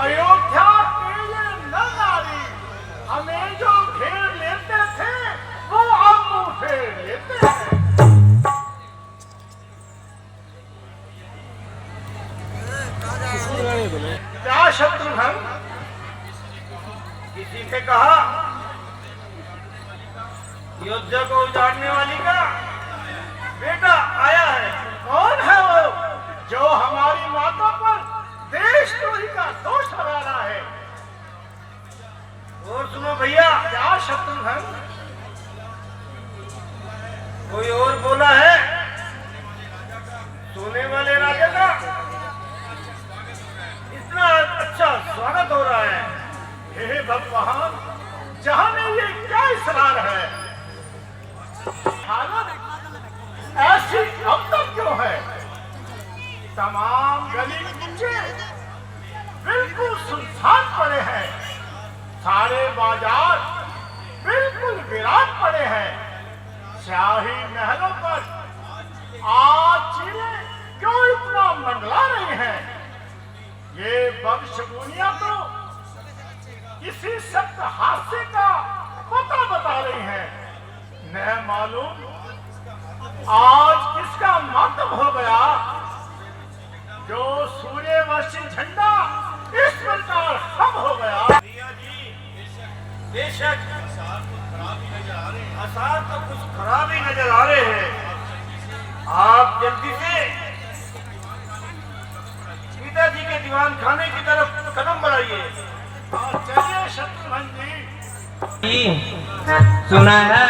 अयोध्या के ये नर नारी हमें जो घेर लेते थे वो अब मुंह फेर लेते हैं। क्या शत्रुघ्न, किसी से कहा अयोध्या को उजाड़ने वाली का बेटा आया है? कौन है वो जो हमारी माता पर देशद्रोही का दोष लगा रहा है? और सुनो भैया, क्या शत्रुघ्न, कोई और बोला है सोने वाले राजा का इतना अच्छा स्वागत हो रहा है? हे भगवान, जहां में ये क्या इसरार है? हालत ऐसी अब तक क्यों है? तमाम गली कूचे बिल्कुल सुनसान पड़े हैं, सारे बाजार बिल्कुल वीरान पड़े हैं। शाही महलों पर आज चीलें क्यों इतना मंडला रही हैं? ये बदशगुनियां तो किसी सख्त हादसे का पता बता रही हैं। न मालूम आज किसका मातम हो गया जो सूर्यवंशी झंडा इस प्रकार खम हो गया। बेशक आसार तो कुछ खराब ही नजर आ रहे हैं। आप जल्दी से पिताजी के दीवान खाने की तरफ कदम बढ़ाइए। चलिए शत्रुघ्न जी। सुना है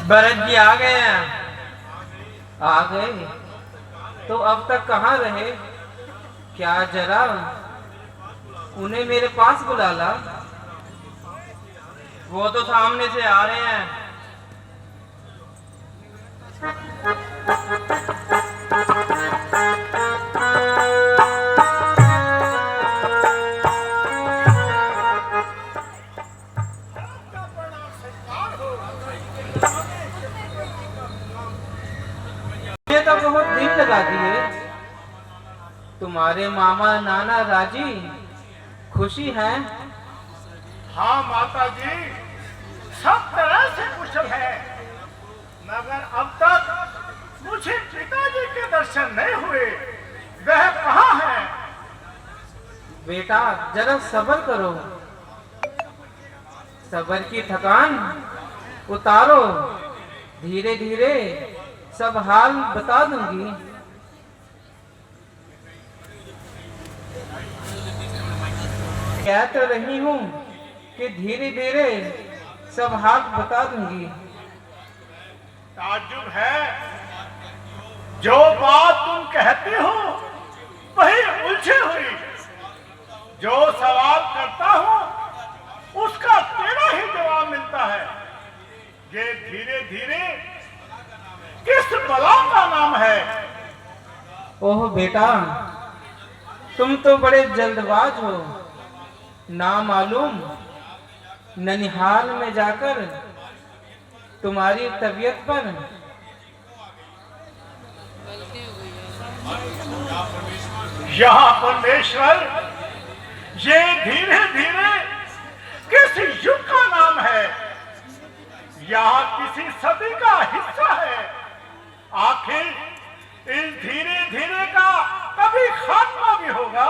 भरत जी आ गए हैं। आ गए तो अब तक कहाँ रहे? क्या जरा उन्हें मेरे पास बुला ला। वो तो सामने से आ रहे हैं। तो बहुत दिन लगा दिए। तुम्हारे मामा नाना राजी खुशी हैं? हाँ माता जी, सब तरह से कुशल है, मगर अब तक मुझे पिताजी के दर्शन नहीं हुए। वह कहाँ है? बेटा जरा सब्र करो, सब्र की थकान उतारो। धीरे धीरे सब हाल बता दूंगी। कह तो रही हूँ कि धीरे धीरे सब हाल बता दूंगी। ताज्जुब है, जो बात तुम कहती हो वही उलझी हुई। जो सवाल करता हूँ उसका तेरा ही जवाब मिलता है। ये धीरे धीरे किस बला का नाम है? ओह बेटा, तुम तो बड़े जल्दबाज हो। ना मालूम ननिहाल में जाकर तुम्हारी तबीयत पर यहाँ परमेश्वर, ये धीरे धीरे किस युग का नाम है? यहाँ किसी सदी का हिस्सा है। आखिर इस धीरे धीरे का कभी खात्मा भी होगा।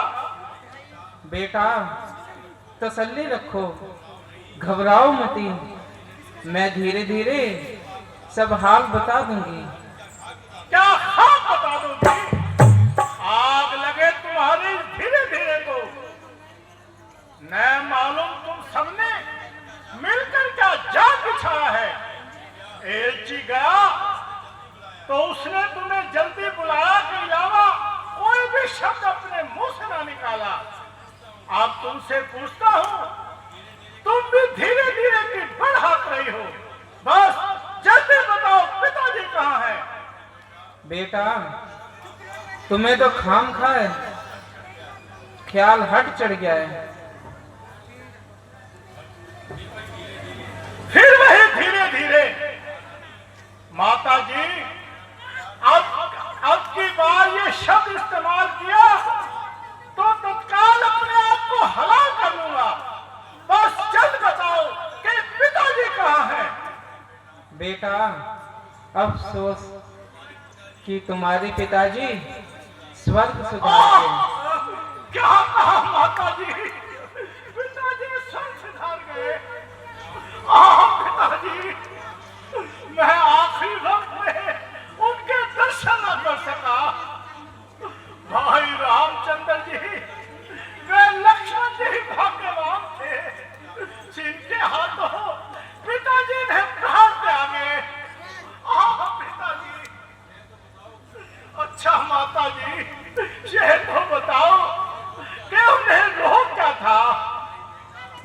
बेटा तसल्ली रखो, घबराओ मती। मैं धीरे धीरे सब हाल बता दूंगी। क्या हाल बता दूंगी? आग लगे तुम्हारी धीरे धीरे को। न मालूम तुम सबने मिलकर क्या जाल बिछाया है। एलची गया तो उसने तुम्हें जल्दी बुलाया के अलावा कोई भी शब्द अपने मुंह से ना निकाला। अब तुमसे पूछता हूँ, तुम भी धीरे धीरे की बढ़ाक रही हो। बस जल्दी बताओ, पिताजी कहाँ है? बेटा तुम्हें तो खाम खाए ख्याल हट चढ़ गया है। फिर वही धीरे धीरे। माता जी, अब की बात ये शब्द इस्तेमाल किया तो तत्काल अपने आप को हलाक कर लूंगा। बस जल्द बताओ कि पिताजी कहाँ हैं? बेटा, अफसोस कि तुम्हारे पिताजी स्वर्ग सुधार गए। क्या कहा माता जी? पिताजी स्वर्ग सुधार गए? पिताजी, मैं आखिरी वक्त में उनके दर्शन न कर सका। भाई रामचंद्र जी वे लक्ष्मण जी भाग्यवान थे जिनके हाथों पिताजी ने प्राण त्यागे। पिताजी, अच्छा माता जी, ये तो बताओ कि उन्हें रोग क्या था?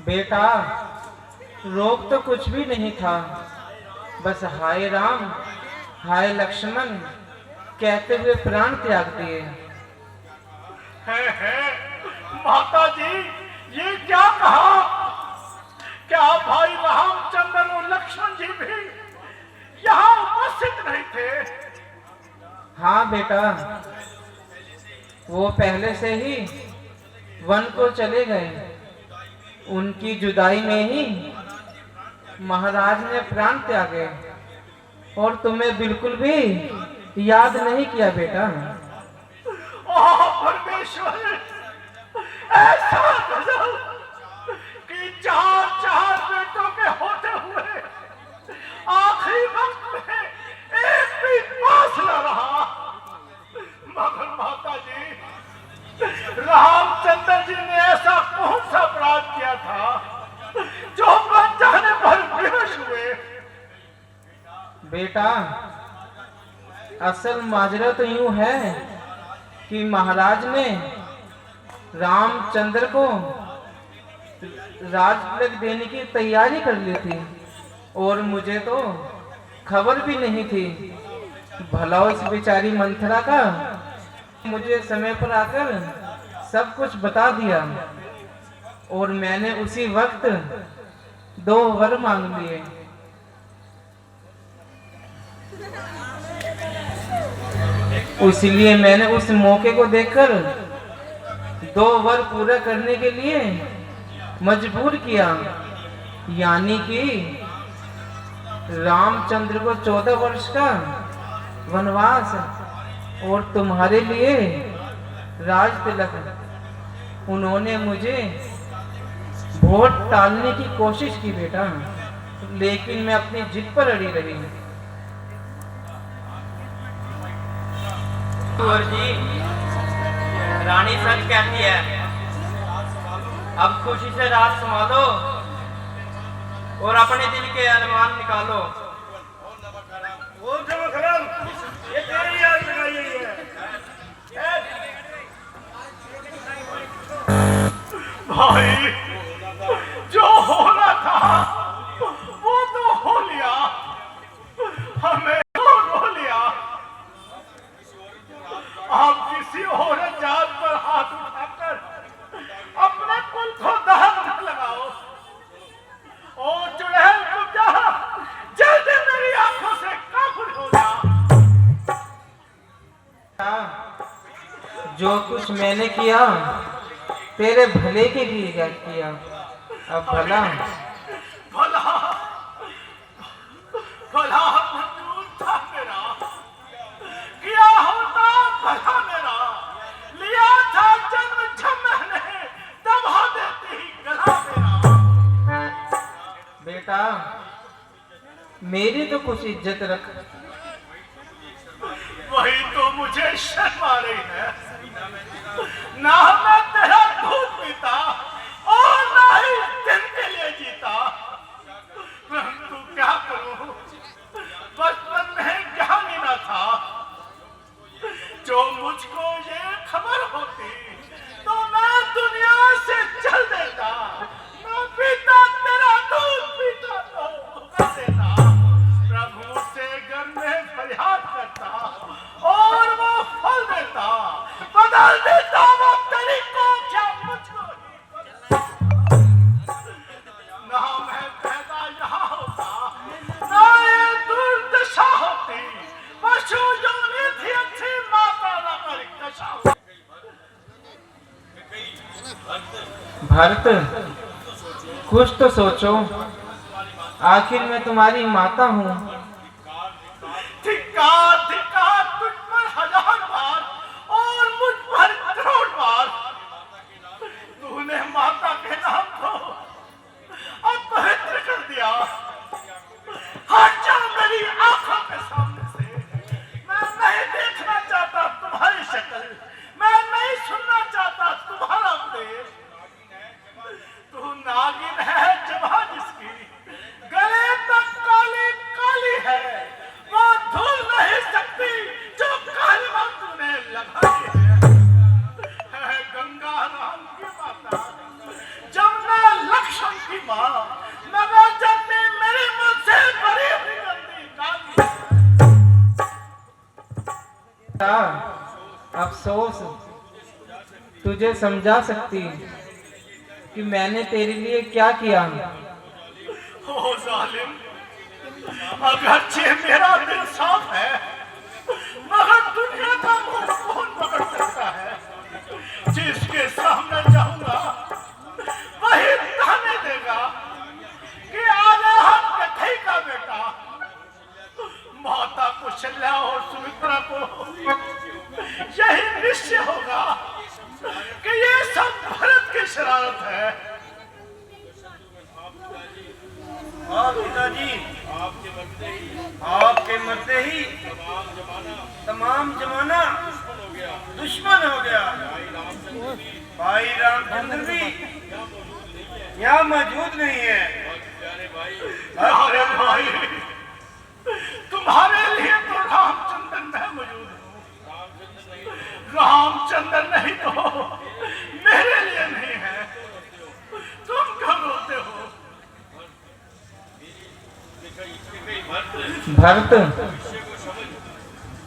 बेटा, रोग तो कुछ भी नहीं था, बस हाय राम हाय लक्ष्मण कहते हुए प्राण त्याग दिए। है माता जी, ये क्या कहा? क्या भाई रामचंद्र और लक्ष्मण जी भी यहाँ उपस्थित नहीं थे? हाँ बेटा, वो पहले से ही वन को चले गए। उनकी जुदाई में ही महाराज ने प्राण त्यागे और तुम्हें बिल्कुल भी याद नहीं किया बेटा। परमेश्वर, ऐसा गजब कि चार बेटों के होते हुए आखिरी वक्त में एक भी पास न रहा। मगर माता जी, रामचंद्र जी ने ऐसा कौन सा अपराध किया था जो बन जाने पर बेहोश हुए? बेटा, असल माजरा तो यूं है कि महाराज ने रामचंद्र को राज तिलक देने की तैयारी कर ली थी और मुझे तो खबर भी नहीं थी। भला उस बेचारी मंथरा का मुझे समय पर आकर सब कुछ बता दिया और मैंने उसी वक्त 2 वर मांग लिए। इसलिए मैंने उस मौके को देखकर 2 वर पूरा करने के लिए मजबूर किया, यानी कि रामचंद्र को 14 वर्ष का वनवास और तुम्हारे लिए राज तिलक। उन्होंने मुझे वोट टालने की कोशिश की बेटा, लेकिन मैं अपनी जिद पर अड़ी रही। कुंवर जी, रानी सच कहती है, अब खुशी से रात संभालो और अपने दिल के अरमान निकालो। ये तेरी याद लगाई हुई है। भाई, जो होना था वो तो हो लिया, हमें तो रो लिया। आप किसी और जात पर हाथ उठाकर अपने कुल को दाग न लगाओ। और चुड़ैल को जा, जल्दी मेरी आंखों से काबुल हो जा। जो कुछ मैंने किया तेरे भले के लिए किया। अब भला भला भला मंजूर था मेरा, किया होता भला मेरा, लिया था जन्म जब मैंने, दबा देती ही गला मेरा। बेटा, मेरी तो कुछ इज्जत रख। वही तो मुझे शर्म आ रही है। ना मैं तेरा दूध पीता और ना ही दिन के लिए जीता, परंतु क्या करूं, बचपन में ज्ञान ही न था। जो मुझको ये खबर होती तो मैं दुनिया से चल देता, मैं पीता तेरा दूध, पीता तो कर देता, प्रभु से घर में फरियाद करता और वो फल देता, बदल देता वो तरीकों क्या मुझको ही ना मैं पैदा यहाँ होता, ना ये दुर्दशा होती, पशु योनि थी अच्छी माता न कर भरत, कुछ तो सोचो, आखिर मैं तुम्हारी माता हूँ। धिक्कार धिक्कार, तुझ पर 1000 बार और मुझ पर करोड़ बार। तूने माता के नाम को अपवित्र कर दिया। हट जा मेरी आंखों के सामने से। मैं नहीं देखना चाहता तुम्हारी शक्ल, मैं नहीं सुनना चाहता तुम्हारा उपदेश। तू नागिन है जवां जिसकी गले तक काली काली है, वो धुल नहीं सकती जो कालिमा तूने लगाई है। गंगा राम की माता, जमुना लक्ष्मण की माँ, मगर जन्मी मेरे मुंह से बड़ी हुई गंदी गाली। अफसोस तुझे समझा सकती कि मैंने तेरे लिए क्या किया। ओ जालिम, अगरचे मेरा दिल साफ है, मगर दुनिया का मुंह कौन पकड़ सकता है। जिसके सामने जाऊंगा वही ताने देगा कि आले हाथ कथई का बेटा। माता कौशल्या और सुमित्रा को यही निश्चय होगा कि ये सब भरत की शरारत है। हाँ पिताजी, आपके मरते ही तमाम जमाना दुश्मन हो गया। भाई रामचंद्र भी यहाँ मौजूद नहीं है। अरे भाई, तुम्हारे लिए तो रामचंद्र मैं मौजूद हूँ। रामचंद्र नहीं तो मेरे लिए नहीं है। तुम क्यों रोते हो? भरत,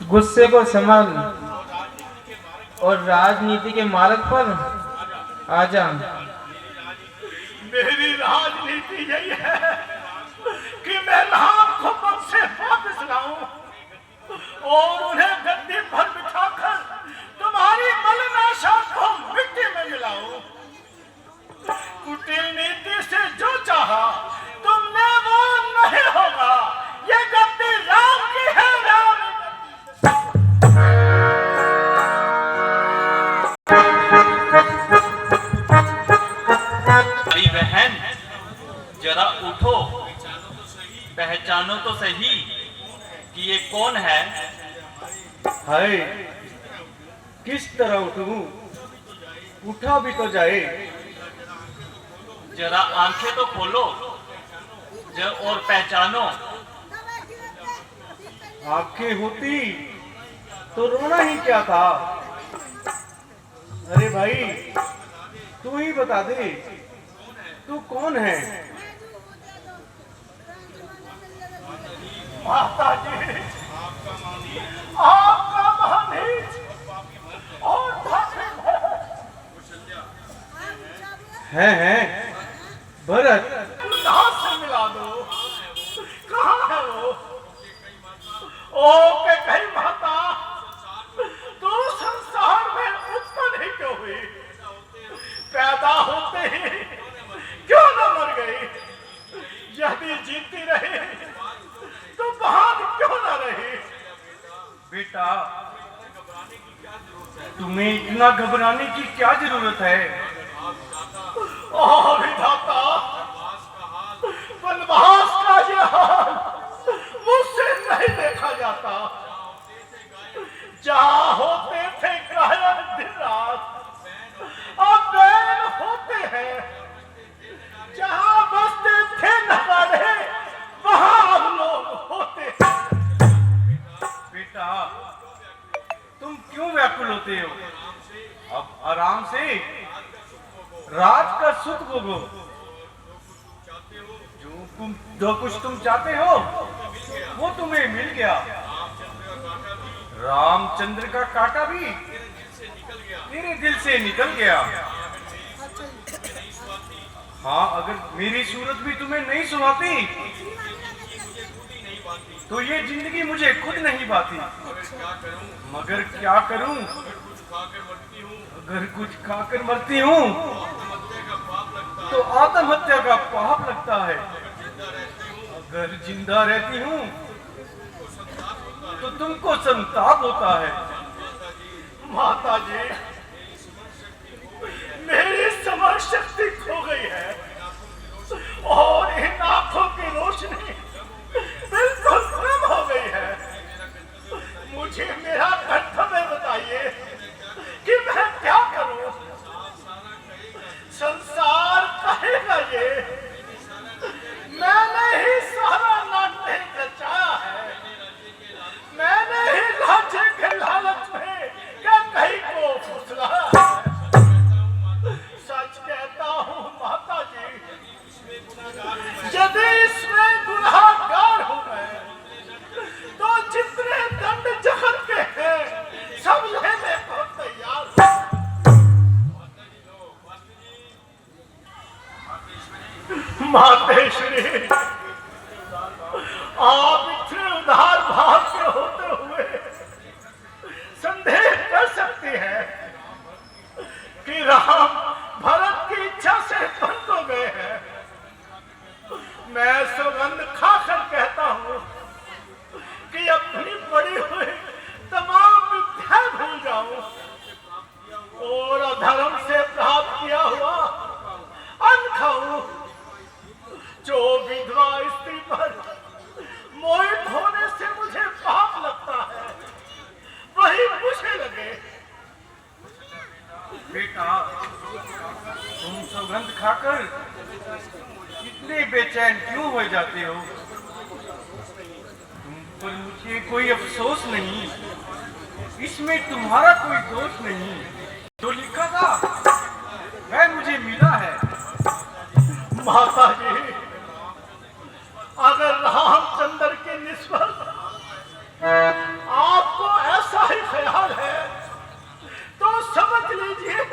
गुस्से को संभाल और राजनीति के मार्ग पर आ जा। मेरी राजनीति यही है कि मैं राम को पद से वापस लाऊं और उन्हें गद्दी पर बिठाकर तुम्हारी मलिनाशा को मिट्टी में मिलाऊं। कुटिल नीति से जो चाहा तुमने वो नहीं होगा। ये गद्दी राम की है, राम। भाई बहन, जरा उठो, पहचानो तो सही कि ये कौन है। हाय, किस तरह उठूं? उठा भी तो जाए। जरा आंखें तो खोलो और पहचानो। आंखें होती तो रोना ही क्या था। अरे भाई, तू ही बता दे, तू कौन है? माता जी, आपका महानीच और है भरत। हाथ से मिला दो। कहाँ है वो? ओ के कहीं माता, तू संसार में उत्पन्न ही क्यों हुई? पैदा होते ही क्यों न मर गई? यदि जीती रही तो भाग क्यों न रही? बेटा, तुम्हें इतना घबराने की क्या जरूरत है? ओ विधाता, वनवास का ये हाल मुझसे नहीं देखा जाता। जहाँ होते थे कायर दिन रात, अब बैल होते हैं। जहाँ बसते थे नवारे, वहाँ अब लोग होते हैं। बेटा, तुम क्यों व्याकुल होते हो? अब आराम से राज का सुख भोगो। जो कुछ तुम चाहते हो वो तुम्हें मिल गया। रामचंद्र का कांटा भी मेरे दिल से निकल गया। हाँ, अगर मेरी सूरत भी तुम्हें नहीं सुहाती तो ये जिंदगी मुझे खुद नहीं पाती। मगर क्या करूं? अगर कुछ खाकर मरती हूँ तो आत्महत्या का पाप लगता है। अगर जिंदा रहती हूँ तो तुमको संताप होता है। माता जी, मेरी समझ शक्ति खो गई है और इन आंखों की रोशनी बिल्कुल कम हो गई है। मुझे मेरा कर्तव्य बताइए कि मैं क्या करूं। संसार कहेगा ये मैंने ही सारा नाट्य रचाया है, मैंने ही लाचे के लालच में क्या कहीं को फुसलाया है। सच कहता हूँ माता जी, यदि इसमें गुनाहगार हूं मैं, तो जितने दंड जगत के हैं सब लेने को तैयार हूं। मातेश्वरी, आप इतने उदार भाव के होते हुए संदेह कर सकती हैं कि राम भरत की इच्छा से बंद हो गए हैं। मैं सुगंध खाकर कहता हूं कि अपनी पड़ी हुई तमाम विद्याएं भूल जाऊं और अधर्म से प्राप्त किया हुआ अन्न खाऊं। जो विधवा स्त्री पर मोहित होने से मुझे पाप लगता है, वही मुझे लगे। बेटा, तुम सौगंध खाकर इतने बेचैन क्यों हो जाते हो? तुम पर मुझे कोई अफसोस नहीं, इसमें तुम्हारा कोई दोष नहीं। जो लिखा था वह मुझे मिला है। माता जी, अगर रामचंद्र के निस्बत आपको ऐसा ही ख्याल है तो समझ लीजिए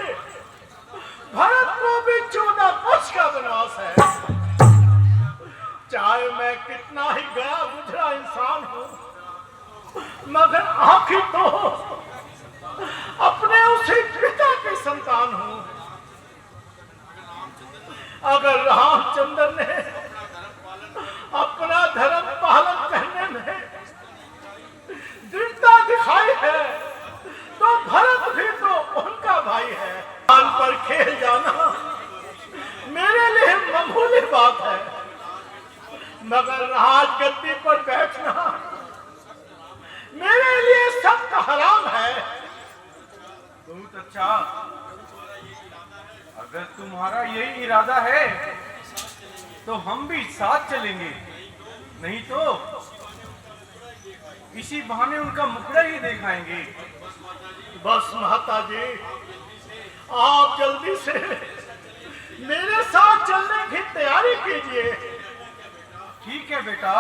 भरत को भी 14 वर्ष का वनवास है। चाहे मैं कितना ही गया गुजरा इंसान हूं, मगर आखिर तो अपने उसी पिता की संतान हूं। अगर रामचंद्र ने अपना धर्म पालन करने में दृढ़ता दिखाई है तो भरत भी तो उनका भाई है। कान पर खेल जाना मेरे लिए मामूली बात है, मगर राजगद्दी पर बैठना मेरे लिए सख्त हराम है। बहुत अच्छा, अगर तुम्हारा यही इरादा है तो हम भी साथ चलेंगे, नहीं तो इसी बहाने उनका मुखड़ा ही दिखाएंगे। बस माता जी, आप जल्दी से मेरे साथ चलने की तैयारी कीजिए। ठीक है बेटा।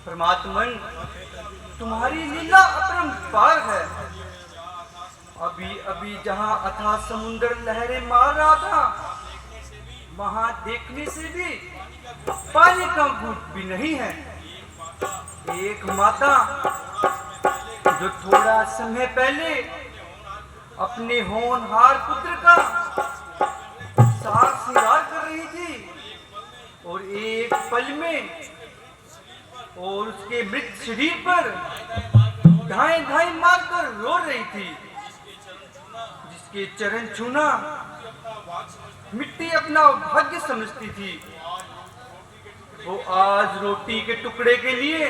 परमात्मन, तुम्हारी लीला अपरंपार है। अभी अभी जहां अथाह समुद्र लहरें मार रहा था, वहां देखने से भी पानी का घूंट भी नहीं है। एक माता जो थोड़ा समय पहले अपने होनहार पुत्र का साज श्रृंगार कर रही थी और एक पल में और उसके मृत शरीर पर धाएं धाएं मारकर रो रही थी, जिसके चरण छूना मिट्टी अपना भाग्य समझती थी, वो आज रोटी के टुकड़े के लिए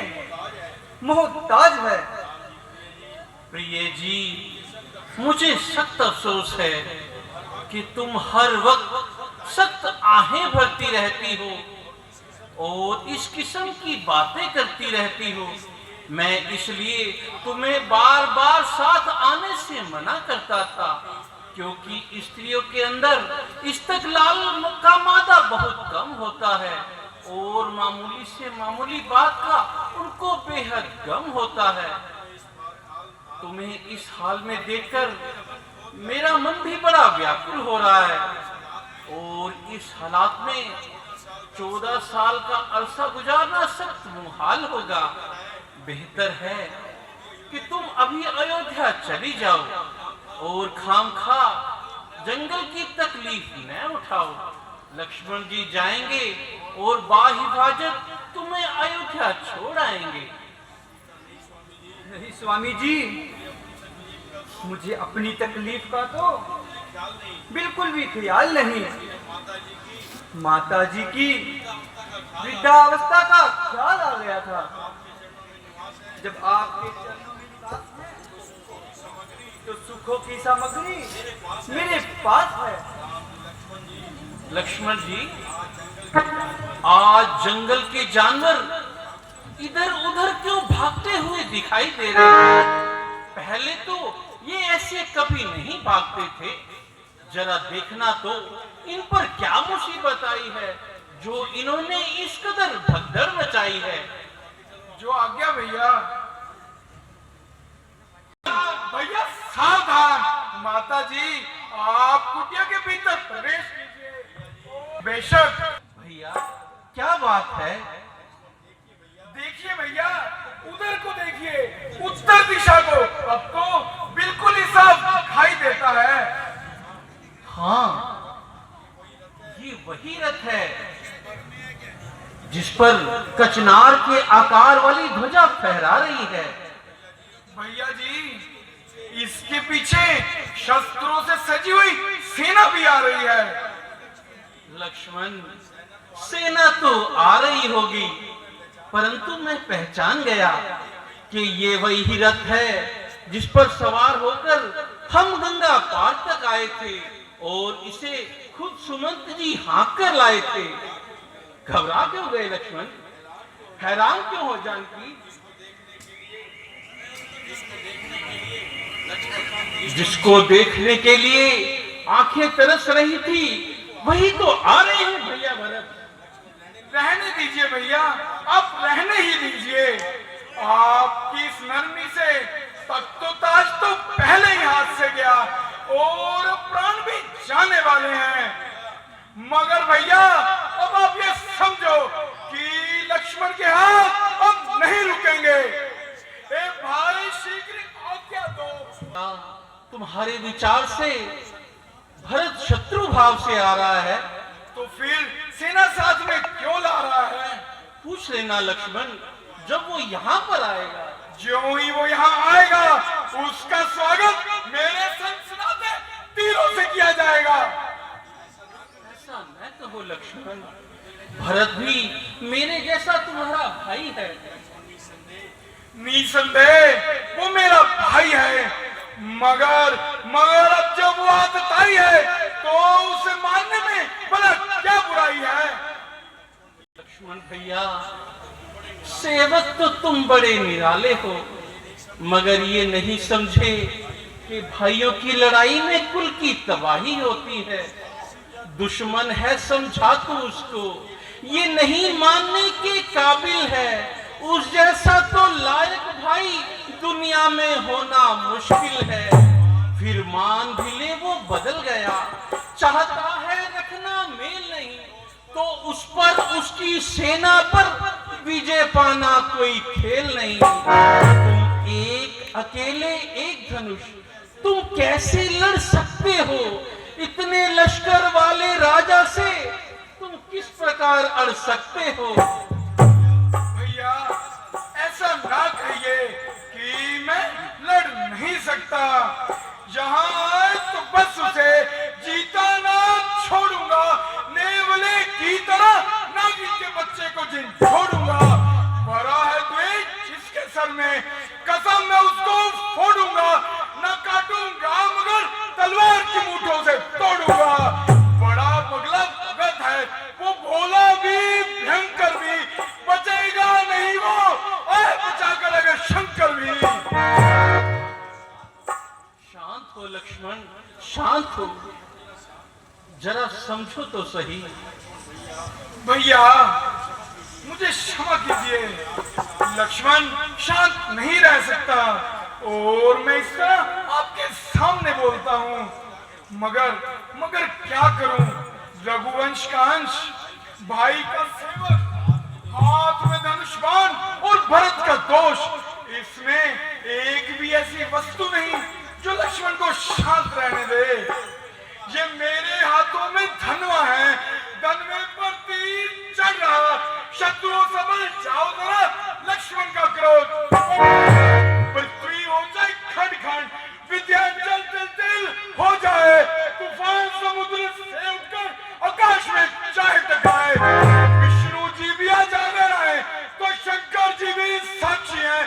मोहताज है। प्रिय जी, मुझे सख्त अफसोस है कि तुम हर वक्त सख्त आहें भरती रहती हो और इस किस्म की बातें करती रहती हो। मैं इसलिए तुम्हें बार बार साथ आने से मना करता था, क्योंकि स्त्रियों के अंदर इस्तकलाल का मादा बहुत कम होता है और मामूली से मामूली बात का उनको बेहद गम होता है। तुम्हें इस हाल में देखकर मेरा मन भी बड़ा व्याकुल हो रहा है और इस हालात में 14 साल का अरसा गुजारना सख्त मुहाल होगा। बेहतर है कि तुम अभी अयोध्या चली जाओ और खामखा जंगल की तकलीफ न उठाओ। लक्ष्मण जी जाएंगे और बाहिफाजत तुम्हें अयोध्या छोड़ आएंगे। नहीं स्वामी जी, मुझे अपनी तकलीफ का तो बिल्कुल भी ख्याल नहीं। माता जी की वृद्धावस्था का ख्याल आ गया था जब आपके चरणों में निवास है, तो सुखों की सामग्री मेरे पास है। लक्ष्मण जी, आज जंगल के जानवर इधर उधर क्यों भागते हुए दिखाई दे रहे हैं? पहले तो ये ऐसे कभी नहीं भागते थे। जरा देखना तो इन पर क्या मुसीबत आई है जो इन्होंने इस कदर भगदड़ मचाई है। जो आज्ञा भैया। भैया सावधान, माता जी आप कुटिया के भीतर प्रवेश कीजिए। बेशक। भैया क्या बात है? देखिए भैया, उधर को देखिए, उत्तर दिशा को। अब तो बिल्कुल ही साफ दिखाई देता है। हाँ, ये वही रथ है जिस पर कचनार के आकार वाली ध्वजा फहरा रही है। भैया जी, इसके पीछे शस्त्रों से सजी हुई सेना भी आ रही है। लक्ष्मण, सेना तो आ रही होगी, परंतु मैं पहचान गया कि ये वही रथ है जिस पर सवार होकर हम गंगा पार तक आए थे और इसे खुद सुमंत जी हाँक कर लाए थे। घबरा क्यों गए लक्ष्मण? हैरान क्यों हो जानकी? जिसको देखने के लिए आंखें तरस रही थी वही तो आ रहे हैं भैया भरत। रहने दीजिए भैया, अब रहने ही दीजिए। आपकी इस नरमी से तख्तो ताज तो पहले ही हाथ से गया और प्राण भी जाने वाले हैं। मगर भैया अब आप ये समझो कि लक्ष्मण के हाथ अब नहीं रुकेंगे। ए भाई शीघ्र आज्ञा दो। तुम्हारे विचार से भरत शत्रु भाव से आ रहा है, तो फिर सेना साथ में क्यों ला रहा है? पूछ लेना लक्ष्मण जब वो यहाँ पर आएगा। ज्यों ही वो यहाँ आएगा उसका स्वागत मेरे सनसनाते तीरों से किया जाएगा। ऐसा न कहो लक्ष्मण, भरत भी मेरे जैसा तुम्हारा भाई है। निसंदेह वो मेरा भाई है, मगर अब जब वो आदत आई है तो उसे मानने में भला क्या बुराई है? लक्ष्मण भैया, सेवक तो तुम बड़े निराले हो, मगर ये नहीं समझे कि भाइयों की लड़ाई में कुल की तबाही होती है। दुश्मन है समझा तू उसको, ये नहीं मानने के काबिल है। उस जैसा तो लायक भाई दुनिया में होना मुश्किल है। फिर मान भी ले वो बदल गया, चाहता है रखना मेल नहीं, तो उस पर उसकी सेना पर विजय पाना कोई खेल नहीं। तुम एक अकेले एक धनुष, तुम कैसे लड़ सकते हो? इतने लश्कर वाले राजा से तुम किस प्रकार अड़ सकते हो? भैया ऐसा ना कहिए कि मैं लड़ नहीं सकता। जहां आए तो बस उसे जीता ना छोड़ूंगा। नेवले की तरह नागिन के बच्चे को जिन छोड़ूंगा। भरा है द्वेष जिसके सर में, कसम मैं उसको फोड़ूंगा। न काटूंगा मगर तलवार की मूठों से तोड़ूंगा। बड़ा मतलब लक्ष्मण, शांत हो, जरा समझो तो सही। भैया मुझे क्षमा कीजिए, लक्ष्मण शांत नहीं रह सकता और मैं इस तरह आपके सामने बोलता हूँ, मगर क्या करूं? रघुवंश का अंश, भाई का सेवक, हाथ में धनुष बाण और भरत का दोष, इसमें एक भी ऐसी वस्तु नहीं जो लक्ष्मण को शांत रहने दे। ये मेरे हाथों में धनवा है, धनवे पर तीर चढ़ रहा, शत्रुओं सबल जाओ जरा लक्ष्मण का क्रोध। पृथ्वी हो जाए खंड खंड, विंध्याचल तिल तिल हो जाए, तूफान समुद्र से उठकर आकाश में चाहे टकराए, विष्णु जी भी आ जाने रहे तो शंकर जी भी साक्षी है,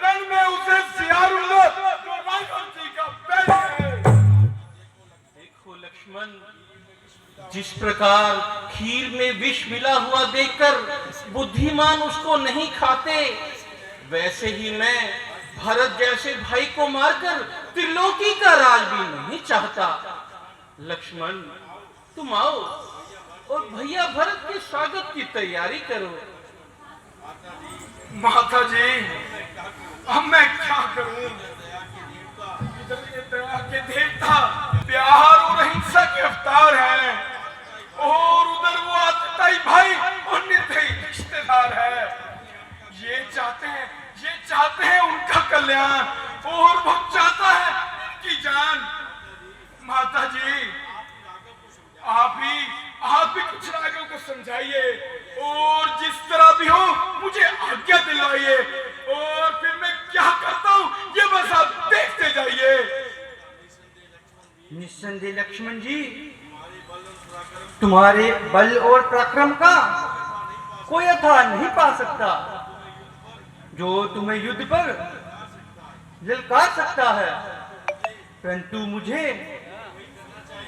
रण में उसे सियारूंगा तो राघव जी का बैल है। देखो लक्ष्मण, जिस प्रकार खीर में विष मिला हुआ देखकर बुद्धिमान उसको नहीं खाते, वैसे ही मैं भरत जैसे भाई को मारकर त्रिलोकी का राज भी नहीं चाहता। लक्ष्मण, तुम आओ और भैया भरत के स्वागत की तैयारी करो। माता जी, अब मैं क्या करूं? इधर ये दया के देवता प्यार और अहिंसा के अवतार हैं और उधर वो आतताई भाई और निर्दयी रिश्तेदार है। ये चाहते हैं उनका कल्याण और वो चाहता है उनकी जान। माता जी, आप भी कुछ राघव को समझाइए और जिस तरह भी हो मुझे आज्ञा दिलवाइए और फिर मैं क्या करता हूँ ये बस आप देखते जाइए। निस्संदेह लक्ष्मण जी, तुम्हारे बल और पराक्रम का कोई अथा नहीं पा सकता। जो तुम्हें युद्ध पर ललकार सकता है, परंतु मुझे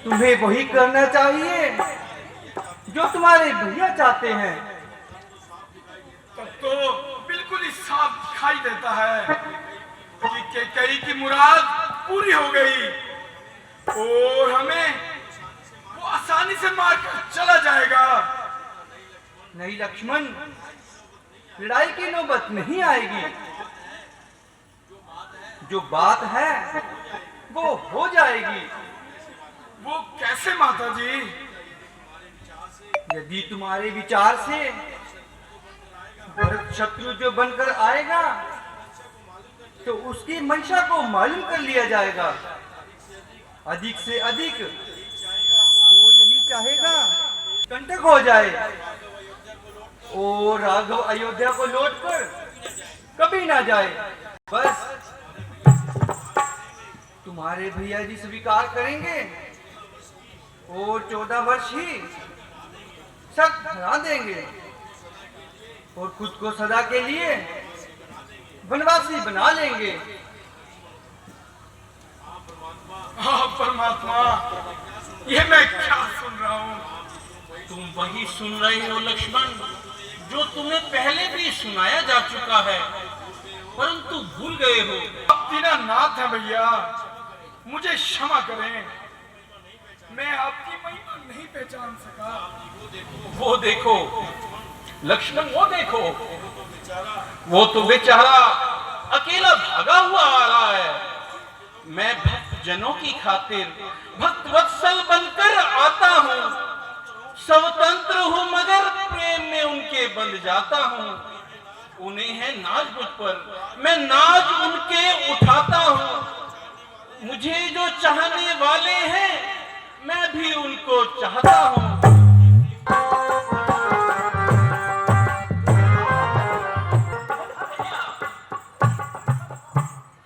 तुम्हें वही करना चाहिए जो तुम्हारे भैया चाहते हैं। तब तो बिल्कुल ही साफ दिखाई देता है कि कैकेयी की मुराद पूरी हो गई और हमें वो आसानी से मारकर चला जाएगा। नहीं लक्ष्मण, लड़ाई की नौबत नहीं आएगी। जो बात है वो हो जाएगी। वो कैसे माता जी? यदि तुम्हारे विचार से भरत शत्रु जो बनकर आएगा तो उसकी मंशा को मालूम कर लिया जाएगा। अधिक से अधिक वो यही चाहेगा कंटक हो जाए और राघव अयोध्या को लौटकर कभी ना जाए। बस तुम्हारे भैया जी स्वीकार करेंगे और 14 वर्ष ही सख्त हरा देंगे और खुद को सदा के लिए वनवासी बना लेंगे। हाँ परमात्मा, ये मैं क्या सुन रहा हूँ? तुम वही सुन रहे हो लक्ष्मण, जो तुम्हें पहले भी सुनाया जा चुका है, परंतु भूल गए हो। आप दीनानाथ हैं भैया, मुझे क्षमा करें, मैं आपकी महिमा नहीं पहचान सका। वो देखो लक्ष्मण, वो देखो, वो तो बेचारा अकेला भागा हुआ आ रहा है। मैं भक्त जनों की खातिर भक्त वत्सल बनकर आता हूँ, स्वतंत्र हूँ मगर प्रेम में उनके बंध जाता हूँ। उन्हें है नाज मुझ पर, मैं नाज उनके उठाता हूँ। मुझे जो चाहने वाले हैं मैं भी उनको चाहता हूँ।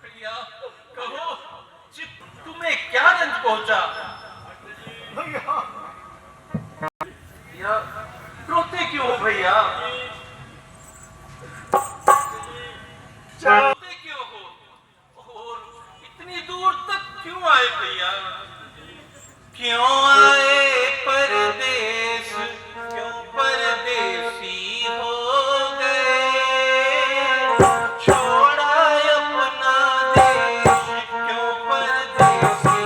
भैया कहो, तुम्हें क्या रंज पहुंचा? भैया रोते क्यों हो भैया? रोते क्यों हो और इतनी दूर तक क्यों आए भैया? क्यों आए परदेश, क्यों परदेसी हो गए? छोड़ा अपना देश, क्यों परदेसी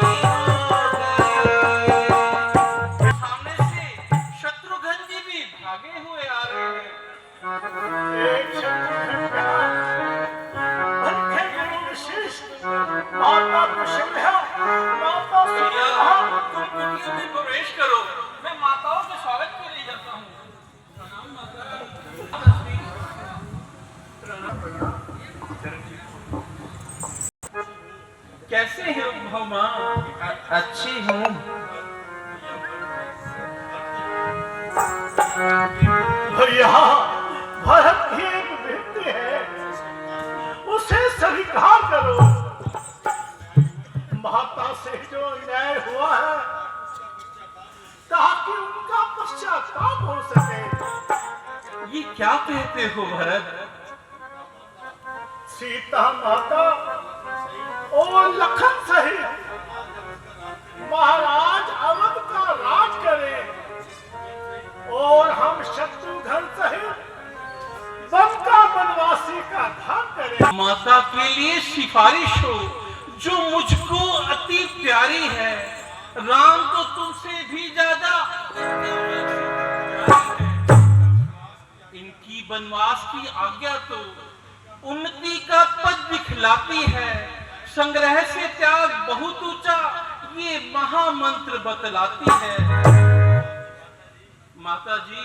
तुम भी प्रवेश करो। मैं माताओं के स्वागत के लिए जाता हूँ। कैसे हो भौमा? अच्छी हूँ। भैया, भारत की एक बेटी है, उसे स्वीकार करो। माता से जो अन्याय हुआ है, ताकि उनका पश्चाताप हो सके। ये क्या कहते हो भरत? सीता माता और लखन सहित महाराज अवध का राज करें और हम शत्रुघ्न सहित सबका वनवासी का धाम करें। माता के लिए सिफारिश हो जो मुझको अति प्यारी है। राम तो तुमसे भी ज्यादा इनकी वनवास की आज्ञा तो उन्नति का पद दिखलाती है। संग्रह से त्याग बहुत ऊंचा ये महामंत्र बतलाती है। माता जी,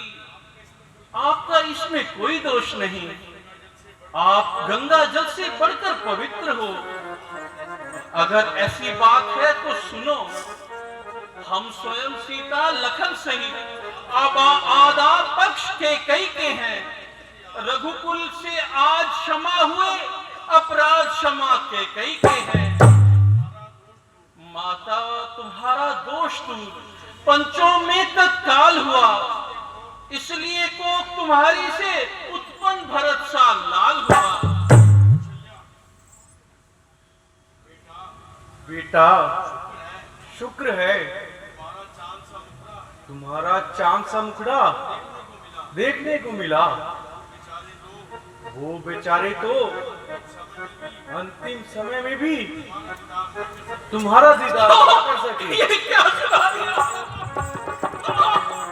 आपका इसमें कोई दोष नहीं। आप गंगा जल से बढ़कर पवित्र हो। अगर ऐसी बात है तो सुनो। हम स्वयं सीता लखन सहित आधा पक्ष के कई के हैं। रघुकुल से आज क्षमा हुए, अपराध क्षमा के कई के हैं। माता, तुम्हारा दोष दूर पंचों में तत्काल हुआ, इसलिए को तुम्हारी से उत्पन्न भरत सा लाल हुआ। बेटा, शुक्र है तुम्हारा चांद सा मुखड़ा देखने को मिला। वो बेचारे तो अंतिम समय में भी तुम्हारा दीदार न कर सके। ये क्या सुना दिया?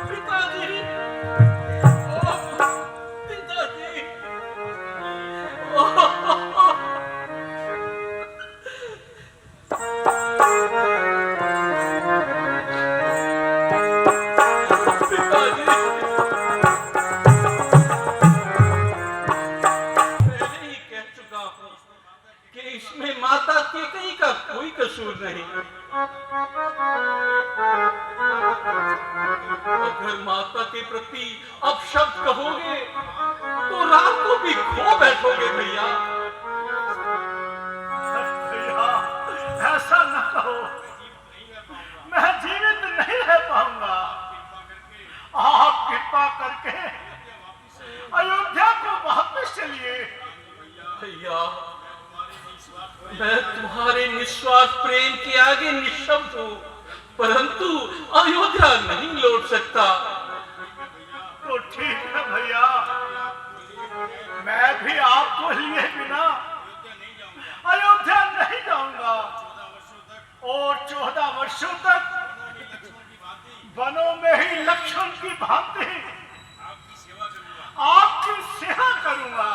पिताजी, पिताजी, इसमें माता केकई का कोई कसूर नहीं। अगर माता के प्रति अपशब्द कहोगे तो रात को भी खो बैठोगे भैया। भैया, ऐसा न कहो, मैं जीवित नहीं रह पाऊंगा। आप कृपा करके अयोध्या को वापस चलिए। भैया, मैं तुम्हारे निस्वार्थ प्रेम के आगे निशब्द हूँ, परंतु अयोध्या नहीं लौट सकता। तो ठीक है भैया, मैं भी आपको लिए बिना अयोध्या नहीं जाऊंगा और 14 वर्षों तक वनों में ही लक्ष्मण की भांति आपकी सेवा करूंगा।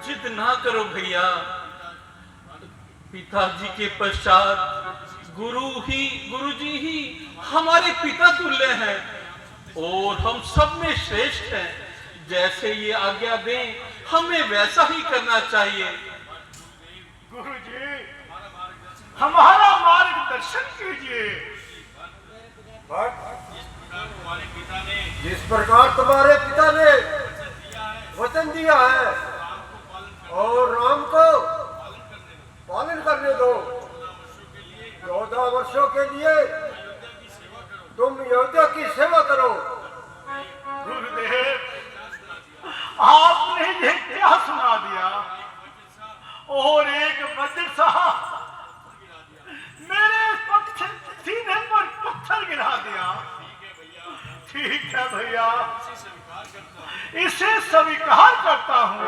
जिद ना करो भैया। पिताजी के पश्चात गुरुजी ही हमारे पिता तुल्य हैं और हम सब में श्रेष्ठ हैं। जैसे ये आज्ञा दें, हमें वैसा ही करना चाहिए। गुरुजी, हमारा मार्गदर्शन कीजिए। जिस प्रकार तुम्हारे पिता ने वचन दिया है और राम को पालन करने दो। 14 वर्षों के लिए तुम अयोध्या की सेवा करो। गुरुदेव, आपने ये क्या सुना दिया? और एक वज्र साहब मेरे सीने पर पत्थर गिरा दिया। ठीक है भैया, इसे स्वीकार करता हूँ,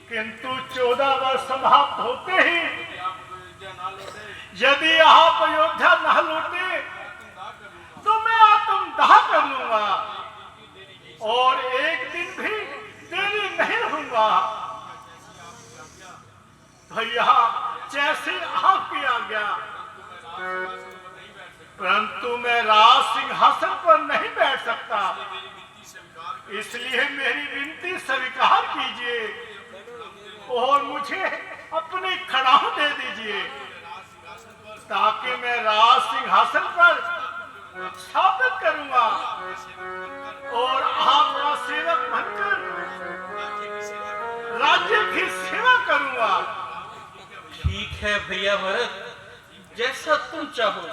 किंतु 14 वर्ष समाप्त होते ही यदि आप अयोध्या न लौटे तो मैं आत्मदाह कर लूंगा और एक दिन भी देरी नहीं रहूंगा। भैया, जैसे आपकी आज्ञा। परंतु मैं राज सिंहासन पर नहीं बैठ सकता, इसलिए मेरी विनती स्वीकार कीजिए और मुझे अपनी खड़ाऊ दे दीजिए, ताकि मैं राज सिंहासन पर स्थापित करूंगा और आपका सेवक बनकर राज्य की सेवा करूंगा। ठीक है भैया भरत, जैसा तुम चाहो।